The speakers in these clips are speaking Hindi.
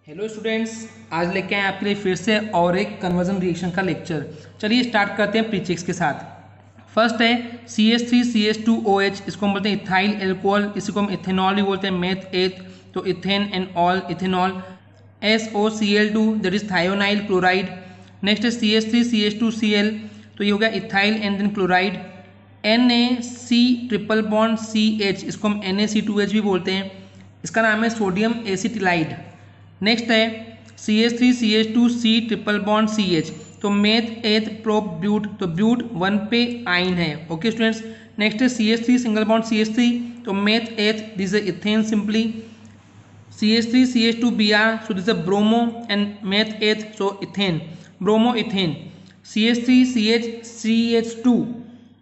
हेलो स्टूडेंट्स, आज लेके आए आपके लिए फिर से और एक कन्वर्जन रिएक्शन का लेक्चर। चलिए स्टार्ट करते हैं प्रीचेक्स के साथ। फर्स्ट है CH3CH2OH, इसको हम बोलते हैं इथाइल एल्कोहल, इसी को हम इथेनॉल भी बोलते हैं, मेथ एथ, तो ethane and ol ethanol. SOCl2 that is thionyl chloride. Next है CH3CH2Cl, तो ये हो गया ethyl and then chloride. NaC triple bond CH, इसको हम NaC2H भी बोलते हैं, इसका नाम है सोडियम एसिटिलाइड। नेक्स्ट है CH3CH2C ट्रिपल बॉन्ड CH, तो मेथ एथ प्रोप ब्यूट, तो ब्यूट 1 पे आइन है। Okay students. नेक्स्ट है CH3 सिंगल बॉन्ड CH3, तो meth eth, this is ethane simply. CH3CH2Br, so this is a bromo and meth eth, so ethane, bromo ethane। CH3CH2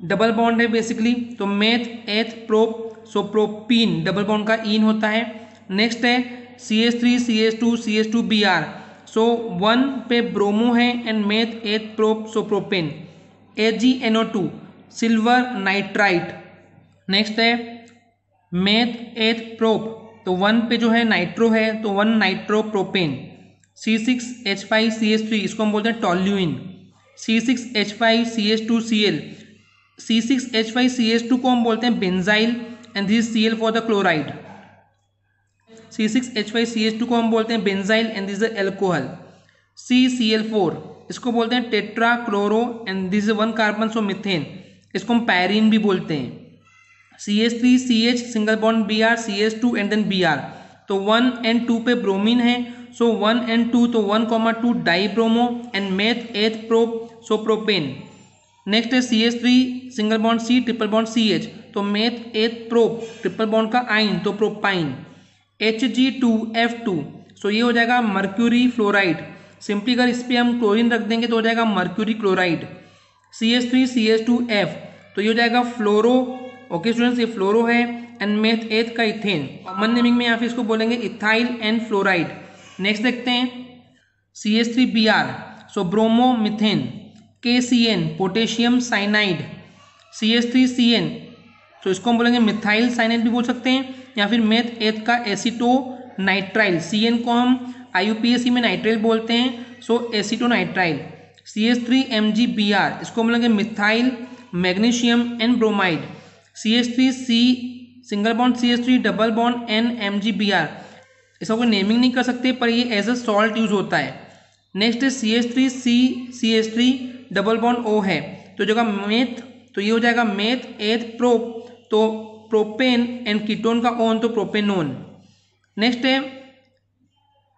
double bond है बेसिकली, तो meth eth prop, so propene double bond का इन होता है। नेक्स्ट है CH3CH2CH2Br, सो 1 पे ब्रोमो है and meth eth prop, so propane. AgNO2 silver nitrite. Next है मेथ एथ प्रोप, तो 1 पे जो है नाइट्रो है, तो 1 नाइट्रो प्रोपेन। C6H5CH3, इसको हम बोलते हैं टॉल्यूइन। C6H5CH2Cl, C6H5CH2 को हम बोलते हैं benzyl and this Cl for the chloride. C6H5CH2 को हम बोलते हैं benzyl and this alcohol. CCl4, इसको बोलते हैं tetra chloro and this 1 carbon, so methane, इसको हम पैरिन भी बोलते हैं। CH3CH single bond Br, CH2 and then Br, तो 1 एंड 2 पे ब्रोमीन है, सो 1 एंड 2, तो 1,2 di bromo and meth eth prop, so propane. Next है CH3 single bond C triple bond CH, तो meth eth prop, triple bond का आइन, तो प्रोपाइन। Hg2F2, सो ये हो जाएगा मर्क्यूरी फ्लोराइड। सिंपली अगर इस पर हम क्लोरीन रख देंगे तो हो जाएगा मर्क्यूरी क्लोराइड। CH3CH2F, तो ये हो जाएगा फ्लोरो। ओके स्टूडेंट्स, ये फ्लोरो है एंड मेथ एथ का इथेन, कॉमन नेमिंग में या फिर इसको बोलेंगे इथाइल एंड फ्लोराइड। नेक्स्ट देखते हैं CH3Br, so bromomethane. KCN potassium cyanide. CH3CN, तो इसको हम बोलेंगे मिथाइल साइनाइड भी बोल सकते हैं, या फिर मेथ एथ का एसीटो नाइट्राइल। CN को हम IUPAC में नाइट्राइल बोलते हैं, सो एसीटो नाइट्राइल। CH3MgBr, इसको हम बोलेंगे methyl magnesium and bromide. CH3C single bond CH3 double bond NMgBr, इसका कोई नेमिंग नहीं कर सकते पर ये एज अ सॉल्ट यूज होता है। नेक्स्ट है CH3CH3 डबल बॉन्ड O है, तो जगह मेथ, तो ये हो जाएगा मेथ एथ प्रोप, तो प्रोपेन एंड कीटोन का ओन, तो प्रोपेनोन। नेक्स्ट है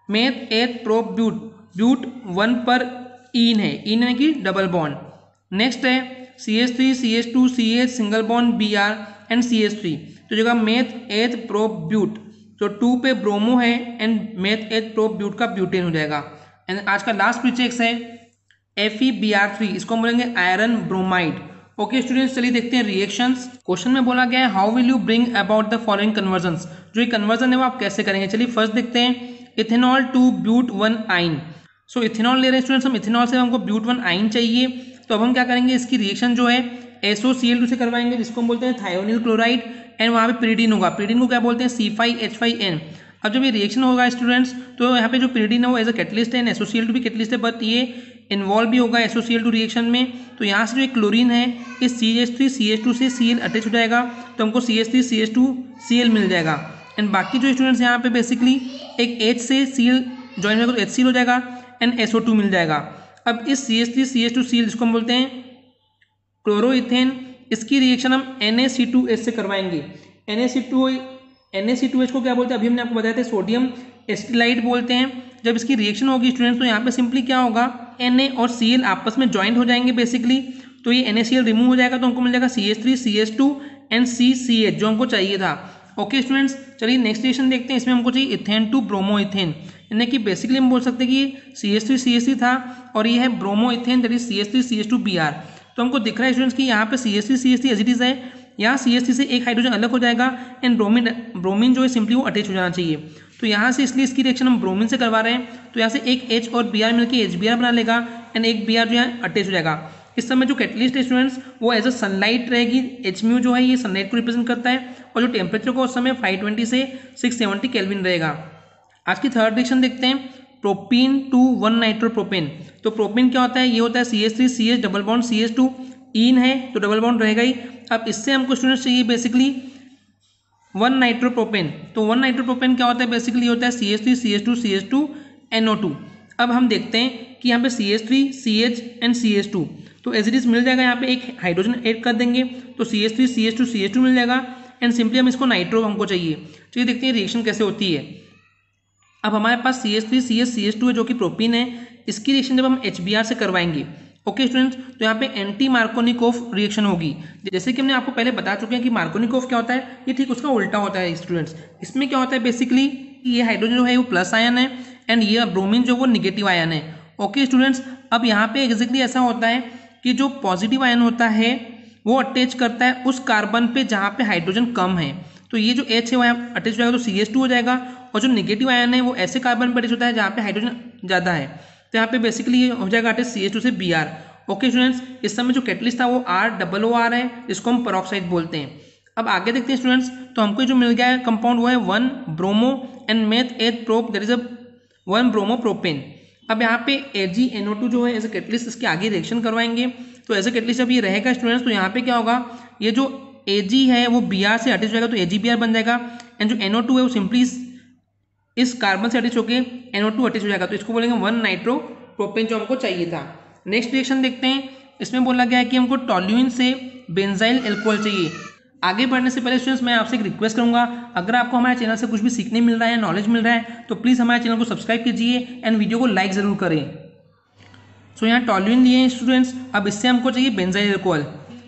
meth eth prop but, but 1 पर इन है, इन यानी कि डबल बॉन्ड। नेक्स्ट है CH3CH2CH single bond Br and CH3, तो जगह मेथ एथ प्रोप ब्यूट, तो 2 पे ब्रोमो है and meth eth prop but का ब्यूटेन हो जाएगा। एंड आज का लास्ट प्रीचेक्स है FeBr3, इसको हम बोलेंगे आयरन ब्रोमाइड। ओके स्टूडेंट्स, चलिए देखते हैं रिएक्शंस। क्वेश्चन में बोला गया है how will you bring about the following convergence, जो ये कन्वर्जन है वो आप कैसे करेंगे। चलिए फर्स्ट देखते हैं इथेनॉल टू ब्यूट 1 आइन। सो इथेनॉल ले रहे हैं स्टूडेंट्स हम, इथेनॉल से हमको ब्यूट 1 आइन चाहिए, तो अब हम क्या करेंगे, इसकी रिएक्शन जो है SOCl2 से करवाएंगे, जिसको हम बोलते हैं थायोनिल क्लोराइड, एंड वहाँ पे पिरीडीन होगा, पिरीडीन को क्या बोलते हैं C5H5N। अब जब ये रिएक्शन होगा स्टूडेंट्स, तो यहाँ पे जो पिरीडीन है वो एज अ कैटलिस्ट है, SOCl2 भी कैटलिस्ट है, बट ये इन्वॉल्व भी होगा SOCl2 रिएक्शन में। तो यहाँ से जो एक क्लोरीन है इस CH3CH2 से Cl अटैच हो जाएगा, तो हमको CH3CH2Cl मिल जाएगा। एंड बाकी जो स्टूडेंट्स यहाँ पे बेसिकली एक H से Cl ज्वाइन होगा, तो HCl हो जाएगा एंड SO2 मिल जाएगा। अब इस CH3CH2Cl, जिसको हम बोलते हैं क्लोरोइथेन, इसकी रिएक्शन हम NaC2H से करवाएंगे। NaC2H को क्या बोलते हैं, अभी हमने आपको बताया था सोडियम एसिटाइलाइड बोलते हैं। जब इसकी रिएक्शन होगी स्टूडेंट्स, तो यहाँ पे सिंपली क्या होगा, Na और Cl आपस में ज्वाइंट हो जाएंगे बेसिकली, तो ये NaCl रिमूव हो जाएगा, तो हमको मिल जाएगा CH3CH2 एंड CCH, जो हमको चाहिए था। ओके स्टूडेंट्स, चलिए नेक्स्ट रिएक्शन देखते हैं। इसमें हमको चाहिए इथेन टू ब्रोमो इथेन, यानी कि बेसिकली हम बोल सकते हैं कि CH3CH3 था और ये है bromo ethane, that is CH3CH2Br। तो हमको दिख रहा है स्टूडेंट्स कि यहाँ पे CH3CH3 एज इट इज है, यहाँ CH3 से एक हाइड्रोजन अलग हो जाएगा एंड ब्रोमीन जो है सिंपली वो अटैच हो जाना चाहिए। तो यहाँ से इसलिए इसकी रिएक्शन हम ब्रोमीन से करवा रहे हैं, तो यहाँ से एक H और Br मिलकर HBr बना लेगा एंड एक Br जो है अटैच हो जाएगा। इस समय जो कैटलिस्ट है स्टूडेंट्स वो एज अ सनलाइट रहेगी, Hµ जो है ये सनलाइट को रिप्रेजेंट करता है, और जो टेम्परेचर को उस समय 520 से 670 केल्विन रहेगा। आज की थर्ड रिएक्शन देखते हैं। Propene to 1 nitropropane. तो प्रोपीन क्या होता है, ये होता है CH3 CH double bond CH2, इन है तो डबल बॉन्ड रहेगा ही। अब इससे हमको स्टूडेंट्स चाहिए बेसिकली 1 नाइट्रोप्रोपेन। तो 1 नाइट्रोप्रोपेन क्या होता है, बेसिकली होता है CH3 CH2 CH2 NO2। अब हम देखते हैं कि यहाँ पे CH3 CH एंड CH2, तो एज इट इज मिल जाएगा, यहाँ पे एक हाइड्रोजन ऐड कर देंगे तो CH3 CH2 CH2 मिल जाएगा एंड सिंपली हम इसको नाइट्रो हमको चाहिए। चलिए देखते हैं रिएक्शन कैसे होती है। अब हमारे पास CH3 CH CH2 है जो कि प्रोपीन है, इसकी रिएक्शन जब हम HBr से करवाएंगे, ओके स्टूडेंट्स, तो यहाँ पे एंटी मार्कोनिकोव रिएक्शन होगी। जैसे कि हमने आपको पहले बता चुके हैं कि मार्कोनिकोव क्या होता है, ये ठीक उसका उल्टा होता है स्टूडेंट्स। इसमें क्या होता है बेसिकली, ये हाइड्रोजन जो है वो प्लस आयन है एंड ये ब्रोमीन जो वो निगेटिव आयन है। ओके स्टूडेंट्स, अब यहाँ पे एग्जैक्टली ऐसा होता है कि जो पॉजिटिव आयन होता है वो अटैच करता है उस कार्बन पे जहाँ पे हाइड्रोजन कम है, तो ये जो H है वो यहाँ अटैच हो जाएगा तो CH2 हो जाएगा, और जो निगेटिव आयन है वो ऐसे कार्बन पर अटैच होता है जहाँ पे हाइड्रोजन ज़्यादा है, तो यहाँ पे बेसिकली ये हो जाएगा अटैच CH2 से Br। ओके स्टूडेंट्स, इस समय जो कैटलिस्ट था वो ROOR है, इसको हम पेरोक्साइड बोलते हैं। अब आगे देखते हैं स्टूडेंट्स, तो हमको जो मिल गया है कंपाउंड वो है 1 bromo and meth eth prop, that is a 1 bromopropane. अब यहाँ पे AgNO2 जो है एज ए कैटलिस्ट, इसके आगे रिएक्शन करवाएंगे, तो एज ए कैटलिस्ट जब ये रहेगा स्टूडेंट्स, तो यहाँ पे क्या होगा, ये जो Ag है वो Br से अटैच हो जाएगा तो AgBr बन जाएगा, एंड जो NO2 है वो सिंपली इस कार्बन से अटैच होकर NO2 अटैच हो जाएगा, तो इसको बोलेंगे 1 नाइट्रोप्रोपेन जो हमको चाहिए था। नेक्स्ट रिएक्शन देखते हैं, इसमें बोला गया है कि हमको टॉल्यूइन से बेंजाइल अल्कोहल चाहिए। आगे बढ़ने से पहले स्टूडेंट्स मैं आपसे एक रिक्वेस्ट करूंगा, अगर आपको हमारे चैनल से कुछ भी सीखने मिल रहा है, नॉलेज मिल रहा है, तो प्लीज़ हमारे चैनल को सब्सक्राइब कीजिए एंड वीडियो को लाइक ज़रूर करें। सो यहाँ टॉल्यूइन लिए हैं स्टूडेंट्स, अब इससे हमको चाहिए बेंजाइल अल्कोहल।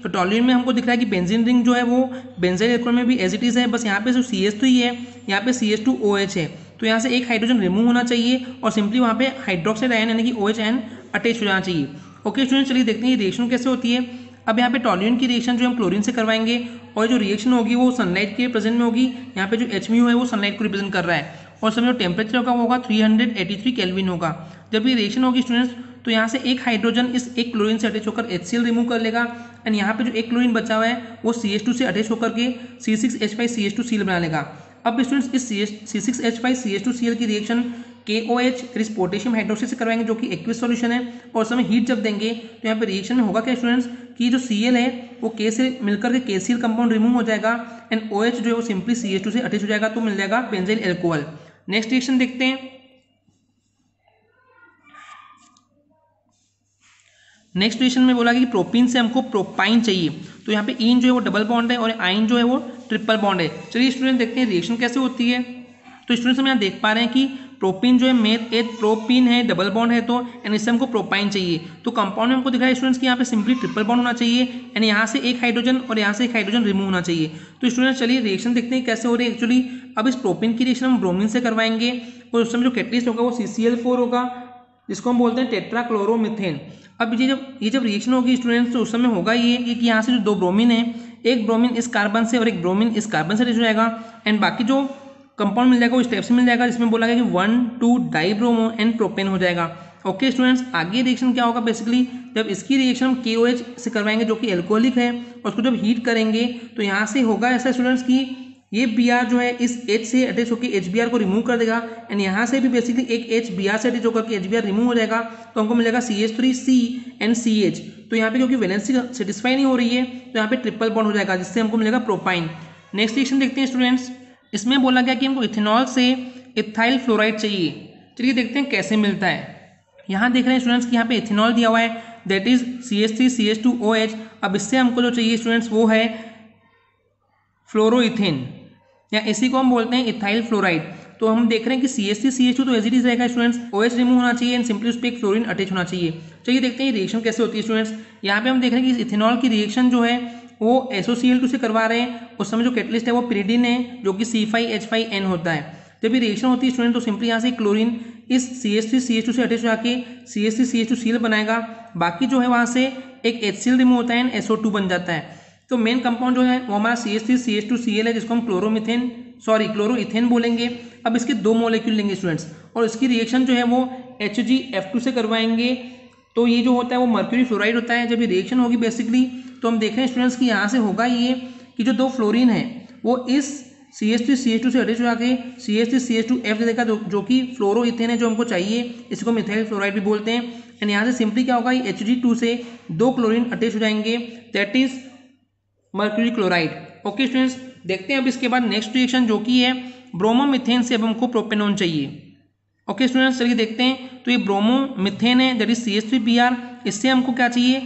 तो टॉल्यूइन में हमको दिख रहा है कि बेंजीन रिंग जो है वो बेंजाइल अल्कोहल में भी एज इट इज़ है, बस यहाँ पे जो CH3 ही है, यहाँ पे CH2OH है, तो यहाँ से एक हाइड्रोजन रिमूव होना चाहिए और सिंपली वहाँ पे हाइड्रोक्साइड आयन यानी कि OH आयन अटैच हो जाना चाहिए। ओके स्टूडेंट्स, चलिए देखते हैं ये रिएक्शन कैसे होती है। अब यहाँ पे टॉल्यूइन की रिएक्शन जो हम क्लोरीन से करवाएंगे, और जो रिएक्शन होगी वो सनलाइट के प्रेजेंट में होगी। यहाँ पे जो Hmu है वो सनलाइट को रिप्रेजेंट कर रहा है, और समय जो टेम्परेचर होगा वो होगा 383 केल्विन होगा। जब ये रिएक्शन होगी स्टूडेंट्स, तो यहाँ से एक हाइड्रोजन इस एक क्लोरीन से अटैच होकर HCl रिमूव कर लेगा, एंड यहाँ पे जो एक क्लोरीन बचा हुआ है वो CH2 से अटैच होकर के C6H5CH2Cl बना लेगा। अब स्टूडेंट्स इस C6H5CH2Cl की रिएक्शन KOH पोटेशियम हाइड्रोक्साइड से करवाएंगे जो कि एक्वियस सॉल्यूशन है, और समय हीट जब देंगे तो यहाँ पे रिएक्शन में होगा क्या स्टूडेंट्स कि जो Cl है वो K से मिलकर के KCl कंपाउंड रिमूव हो जाएगा, एंड OH जो है वो सिंपली CH2 से अटैच हो जाएगा, तो मिल जाएगा बेंजाइल अल्कोहल। नेक्स्ट रिएक्शन देखते हैं। नेक्स्ट रिएक्शन में बोला कि प्रोपीन से हमको प्रोपाइन चाहिए, तो यहाँ पे इन जो है वो डबल बॉन्ड है और आइन जो है वो ट्रिपल बॉन्ड है। चलिए स्टूडेंट देखते हैं रिएक्शन कैसे होती है। तो स्टूडेंट्स हम यहाँ देख पा रहे हैं कि प्रोपीन जो है मेथ एथ प्रोपीन है, डबल बॉन्ड है, तो एंड इससे हमको प्रोपाइन चाहिए। तो कंपाउंड में हमको दिख रहा है स्टूडेंट्स कि यहाँ पे सिंपली ट्रिपल बॉन्ड होना चाहिए, एंड यहाँ से एक हाइड्रोजन और यहाँ से एक हाइड्रोजन रिमूव होना चाहिए। तो स्टूडेंट्स चलिए रिएक्शन देखते हैं कैसे हो रही है एक्चुअली। अब इस प्रोपीन की रिएक्शन हम ब्रोमीन से करवाएंगे, और उस समय जो कैटलिस्ट होगा वो CCl4 होगा, जिसको हम बोलते हैं टेट्राक्लोरोमीथेन। अब ये जब रिएक्शन होगी स्टूडेंट्स, तो उस समय होगा ये कि यहाँ से जो दो ब्रोमीन है, एक ब्रोमीन इस कार्बन से और एक ब्रोमीन इस कार्बन से अटैच हो जाएगा, एंड बाकी जो कंपाउंड मिल जाएगा वो स्टेप से मिल जाएगा, जिसमें बोला गया कि 1,2 डाइब्रोमो एंड प्रोपेन हो जाएगा। ओके स्टूडेंट्स, आगे रिएक्शन क्या होगा बेसिकली, जब इसकी रिएक्शन हम KOH से करवाएंगे जो कि एल्कोहलिक है, और उसको जब हीट करेंगे तो यहाँ से होगा ऐसा स्टूडेंट्स कि ये Br जो है इस H से अटैच होकर HBr को रिमूव कर देगा, एंड यहाँ से भी बेसिकली एक H Br से अटैच होकर के HBr रिमूव हो जाएगा, तो हमको मिलेगा CH3C एंड CH। तो यहाँ पे क्योंकि वैलेंसी सेटिस्फाई नहीं हो रही है, तो यहाँ पे ट्रिपल बॉन्ड हो जाएगा, जिससे हमको मिलेगा प्रोपाइन। नेक्स्ट रिएक्शन देखते हैं स्टूडेंट्स। इसमें बोला गया कि हमको इथेनॉल से इथाइल फ्लोराइड चाहिए। चलिए देखते हैं कैसे मिलता है। यहाँ देख रहे हैं स्टूडेंट्स कि यहाँ पे इथेनॉल दिया हुआ है, दैट इज CH3CH2OH। अब इससे हमको जो चाहिए स्टूडेंट्स वो है फ्लोरोइथेन, या इसी को हम बोलते हैं इथाइल फ्लोराइड। तो हम देख रहे हैं कि CH3CH2 तो एज इट इज रहेगा स्टूडेंट्स, OH रिमूव होना चाहिए एंड सिंपली उस पर एक फ्लोरीन अटैच होना चाहिए। चलिए देखते हैं रिएक्शन कैसे होती है स्टूडेंट्स। यहाँ पे हम देख रहे हैं कि इथेनॉल की रिएक्शन जो है वो SOCl2 से करवा रहे हैं, उस समय जो कैटलिस्ट है वो पिरिडिन है जो कि C5H5N होता है। जब ये रिएक्शन होती है स्टूडेंट, तो सिंपली यहाँ से क्लोरीन इस CH3CH2 से अटैच होकर CH3CH2Cl बनाएगा, बाकी जो है वहाँ से एक HCl रिमूव होता है एंड SO2 बन जाता है। तो मेन कंपाउंड जो है वो हमारा CH3CH2Cl है, जिसको हम क्लोरोइथेन बोलेंगे। अब इसके दो मॉलिक्यूल लेंगे स्टूडेंट्स, और इसकी रिएक्शन जो है वो HgF2 से करवाएंगे, तो ये जो होता है वो मर्क्यूरी फ्लोराइड होता है। जब ये रिएक्शन होगी बेसिकली, तो हम देख रहे हैं स्टूडेंट्स कि यहाँ से होगा ये कि जो दो फ्लोरीन है वो इस CH3CH2 से अटैच हो जाके CH3CH2F दे देगा, जो कि फ्लोरो इथेन है जो हमको चाहिए, इसको मिथाइल फ्लोराइड भी बोलते हैं। एंड यहाँ से सिंपली क्या होगा, ये Hg2 से 2 क्लोरीन अटैच हो जाएंगे, that is mercury chloride. Okay students, देखते हैं अब इसके बाद नेक्स्ट रिएक्शन जो कि है ब्रोमोमिथेन से अब हमको प्रोपेनॉन चाहिए। ओके स्टूडेंट्स, चलिए देखते हैं। तो ये ब्रोमोमिथेन है, दैट इज CH3Br, इससे हमको क्या चाहिए,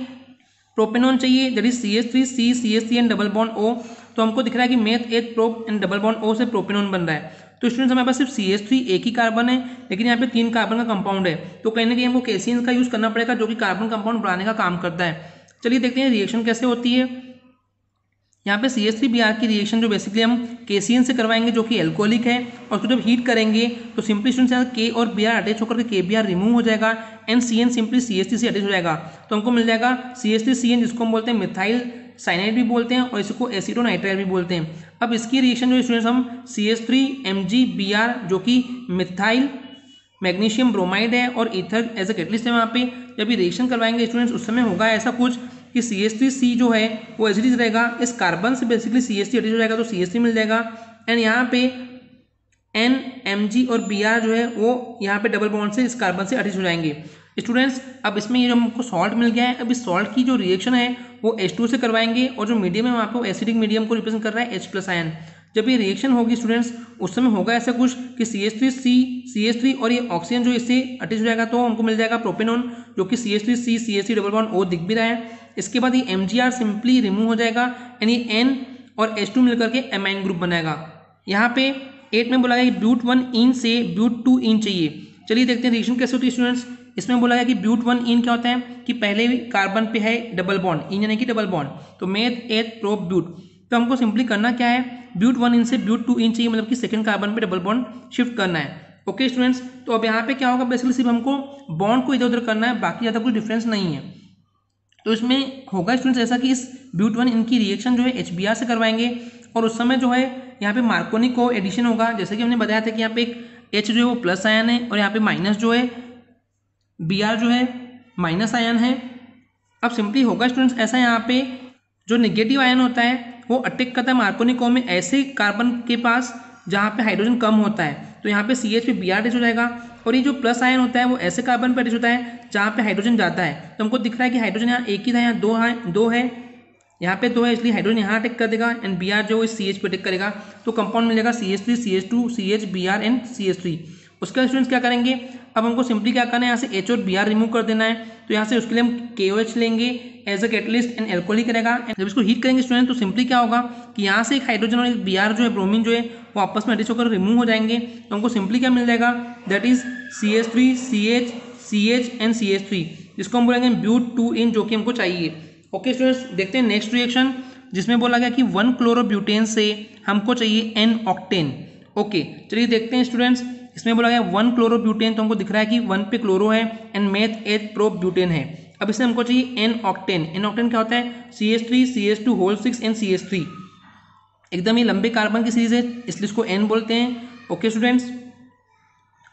प्रोपेनॉन चाहिए, that is CH3C CH3 and double bond O। तो हमको दिख रहा है कि meth eth prop and double bond O से प्रोपेनॉन बन रहा है। तो स्टूडेंट्स हमारे पास सिर्फ CH3 एक ही कार्बन है, लेकिन यहाँ पे 3 कार्बन का कंपाउंड है, तो कहीं ना कहीं हमको केसियन का यूज करना पड़ेगा जो कि कार्बन कंपाउंड बनाने का काम करता है। चलिए देखते हैं रिएक्शन कैसे होती है। यहाँ पे CH3Br की रिएक्शन जो बेसिकली हम केसियन से करवाएंगे जो कि एल्कोहलिक है, और उसको जब हीट करेंगे तो सिंपली स्टूडेंट्स K और Br अटैच होकर के KBr रिमूव हो जाएगा एंड CN सिंपली CH3 से अटैच हो जाएगा। तो हमको मिल जाएगा CH3CN, जिसको हम बोलते हैं मिथाइल साइनाइड भी बोलते हैं और इसको एसिटोनाइट्राइल भी बोलते हैं। अब इसकी रिएक्शन जो स्टूडेंट्स हम CH3MgBr जो कि मिथाइल मैग्नीशियम ब्रोमाइड है और ईथर एज अ कैटलिस्ट है, वहाँ पे जब ये रिएक्शन करवाएंगे स्टूडेंट्स उस समय होगा ऐसा कुछ कि CH3C जो है वो एसिडिक रहेगा, इस कार्बन से बेसिकली CH3 अटैच हो जाएगा तो CH3 मिल जाएगा। एंड यहाँ पे N Mg और Br जो है वो यहाँ पे डबल बॉन्ड से इस कार्बन से अटैच हो जाएंगे। स्टूडेंट्स अब इसमें ये जो हमको सॉल्ट मिल गया है, अब इस सॉल्ट की जो रिएक्शन है वो H2 से करवाएंगे और जो मीडियम है वहाँ पे वो एसिडिक मीडियम को रिप्रेजेंट कर रहा है H+ आयन। जब ये रिएक्शन होगी स्टूडेंट्स उस समय होगा ऐसा कुछ कि CH3C CH3 और ये ऑक्सीजन जो इससे अटैच हो जाएगा तो हमको मिल जाएगा प्रोपेनॉन जो कि CH3C CH3 double bond O दिख भी रहा है। इसके बाद ये Mgr सिंपली रिमूव हो जाएगा एंड ये N और H2 मिलकर के एमाइन ग्रुप बनाएगा। यहाँ पे 8 में बोला गया कि ब्यूट 1 इन से ब्यूट 2 इन चाहिए। चलिए देखते हैं रिएक्शन कैसे होती है स्टूडेंट्स। इसमें बोला गया कि ब्यूट 1 इन क्या होता है कि पहले कार्बन पे है डबल बॉन्ड, इन यानी कि डबल बॉन्ड, तो मेथ एथ प्रोप ब्यूट। तो हमको सिंपली करना क्या है, ब्यूट 1 इन से ब्यूट 2 इन चाहिए, मतलब कि सेकंड कार्बन पे डबल बॉन्ड शिफ्ट करना है। ओके स्टूडेंट्स, तो अब यहाँ पे क्या होगा, बेसिकली सिर्फ हमको बॉन्ड को इधर उधर करना है, बाकी ज़्यादा कुछ डिफरेंस नहीं है। तो इसमें होगा स्टूडेंट्स ऐसा कि इस ब्यूट 1 इनकी रिएक्शन जो है HBr से करवाएंगे और उस समय जो है यहाँ पे मार्कोनिक को एडिशन होगा, जैसे कि हमने बताया था कि यहाँ पे एक H जो है वो प्लस आयन है और यहाँ पे माइनस जो है Br जो है माइनस आयन है। अब सिंपली होगा स्टूडेंट्स ऐसा, यहाँ पे जो नेगेटिव आयन होता है वो अटैक करता है मार्कोनिक को में ऐसे कार्बन के पास जहाँ पे हाइड्रोजन कम होता है, तो यहाँ पे CH पे Br अटैच हो जाएगा, और ये जो प्लस आयन होता है वो ऐसे कार्बन पे अटैच होता है जहाँ पे हाइड्रोजन जाता है। तो हमको दिख रहा है कि हाइड्रोजन यहाँ एक ही था, यहाँ दो है, यहाँ पे 2 है, इसलिए हाइड्रोजन यहाँ अटैक कर देगा एंड Br जो इस CH पे अटैक करेगा, तो कंपाउंड मिलेगा CH3 CH2 CH Br and CH3। उसके बाद स्टूडेंट्स क्या करेंगे, अब हमको सिंपली क्या करना है, यहाँ से H और Br रिमूव कर देना है। तो यहाँ से उसके लिए हम KOH लेंगे as a catalyst and alcoholic रहेगा। जब इसको हीट करेंगे स्टूडेंट तो सिंपली क्या होगा कि यहाँ से एक हाइड्रोजन और एक Br जो है ब्रोमीन जो है वो आपस में अटैच होकर रिमूव हो जाएंगे। तो हमको सिंपली क्या मिल जाएगा, that is CH3 CH CH and CH3, जिसको हम बोलेंगे ब्यूट 2 इन, जो कि हमको चाहिए। ओके स्टूडेंट्स, देखते हैं नेक्स्ट रिएक्शन जिसमें बोला गया कि 1 क्लोरोब्यूटेन से हमको चाहिए N ऑक्टेन। ओके चलिए देखते हैं स्टूडेंट्स, इसमें बोला गया 1 क्लोरोब्यूटेन, तो हमको दिख रहा है कि 1 पे क्लोरो है and meth eth prop butane है। अब इसमें हमको चाहिए N ऑक्टेन। N ऑक्टेन क्या होता है, CH3 CH2 whole 6 and CH3। एकदम ही लंबे कार्बन की सीरीज है इसलिए इसको N बोलते हैं। ओके स्टूडेंट्स,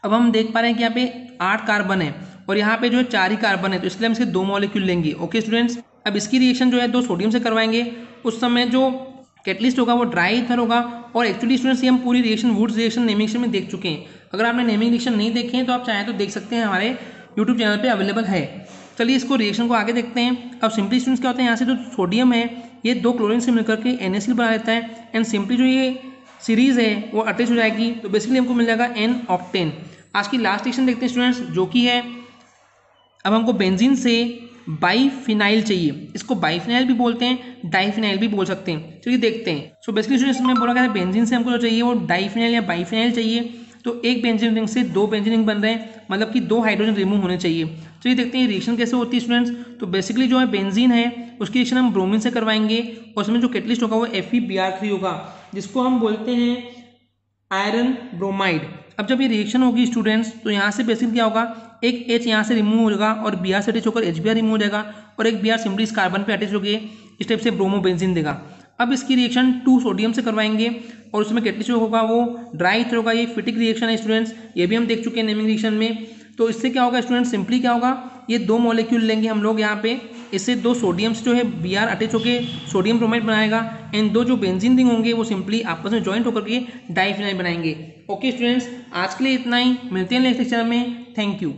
अब हम देख पा रहे हैं कि यहाँ पे 8 कार्बन है और यहाँ पे जो है 4 ही कार्बन है, तो इसलिए हम इसके 2 मॉलिक्यूल लेंगे। ओके स्टूडेंट्स, अब इसकी रिएक्शन जो है 2 सोडियम से करवाएंगे, उस समय जो कैटलिस्ट होगा वो ड्राई ईथर होगा। और एक्चुअली स्टूडेंट्स ये हम पूरी reaction Wurtz reaction naming reaction में देख चुके हैं। अगर आपने नेमिंग रिएक्शन नहीं देखे हैं तो आप चाहें तो देख सकते हैं, हमारे यूट्यूब चैनल पे अवेलेबल है। चलिए इसको रिएक्शन को आगे देखते हैं। अब सिंपली स्टूडेंट्स क्या होता है, यहाँ से जो सोडियम है ये 2 क्लोरीन से मिलकर के NaCl बना लेता है एंड सिंपली जो ये सीरीज है वो अटैच हो जाएगी, तो बेसिकली हमको मिल जाएगा N ऑक्टेन। आज की लास्ट रिएक्शन देखते हैं स्टूडेंट्स, जो कि है अब हमको बेंजीन से बाईफिनाइल चाहिए। इसको बाईफिनाइल भी बोलते हैं, डाईफिनाइल भी बोल सकते हैं। चलिए देखते हैं। सो बेसिकली स्टूडेंट्स में बोला गया है बेंजीन से हमको जो चाहिए वो डाईफिनाइल या बाईफिनाइल चाहिए। तो एक बेंजीन रिंग से 2 बेंजीन रिंग बन रहे हैं, मतलब कि 2 हाइड्रोजन रिमूव होने चाहिए। चलिए देखते हैं रिएक्शन कैसे होती है स्टूडेंट्स। तो बेसिकली जो है बेंजीन है उसकी रिएक्शन हम ब्रोमीन से करवाएंगे और उसमें जो कैटलिस्ट होगा वो FeBr3 होगा, जिसको हम बोलते हैं आयरन ब्रोमाइड। अब जब ये रिएक्शन होगी स्टूडेंट्स तो यहाँ से बेसिकली क्या होगा, एक H यहाँ से रिमूव होगा और Br से अटैच होकर HBr रिमूव हो जाएगा और एक Br सिंपली इस कार्बन पे अटैच होकर इस टाइप से ब्रोमोबेंजीन देगा। अब इसकी रिएक्शन 2 सोडियम से करवाएंगे और उसमें कैटलिस्ट होगा वो ड्राई ईथर होगा। ये फिटिक रिएक्शन है स्टूडेंट्स, ये भी हम देख चुके हैं नेमिंग रिएक्शन में। तो इससे क्या होगा स्टूडेंट्स, सिंपली क्या होगा, ये 2 मॉलिक्यूल लेंगे हम लोग यहाँ पे इससे दो सोडियम से जो है Br अटैच होकर सोडियम ब्रोमाइड बनाएगा एंड दो जो बेंजीन रिंग होंगे वो सिंपली आपस में ज्वाइंट होकर के डाइफिनाइल बनाएंगे। ओके स्टूडेंट्स, आज के लिए इतना ही, मिलते हैं नेक्स्ट लेक्चर में। Thank you.